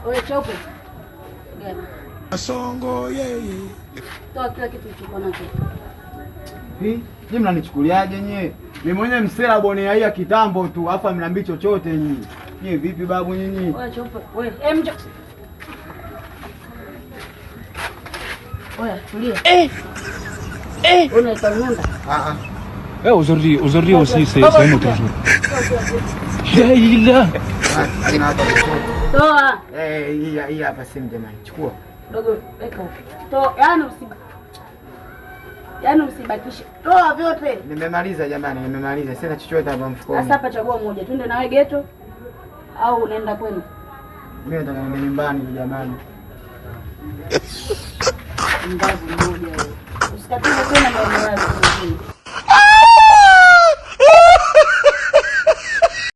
Oya, chope. Songo yeye. Toa kila kitu ulichokuwa nacho. Nyinyi mnanichukuliaje nyie? Mimi mwenyewe msela bonea hii kitambo tu, afa mnaambi chochote nyinyi. Nyie vipi babu nyinyi? Oya chope. Oya, mjo. Oya, tulia. Unaita ng'ombe? Aujourd'hui aussi c'est un autre jour. Jaila. Toa. Hii hapa simu jamani. Chukua. Dogo, weka huko. Toa, yaani usibakishe. Toa vyote. Nimemaliza jamani, nimemaliza. Sina chochote hapa mfukoni. Sasa hapa chagua moja. Twende nawe ghetto au unaenda kwenu? Mimi nataka niende nyumbani jamani. Ndavu moja. Usikatike tena maeneo yako.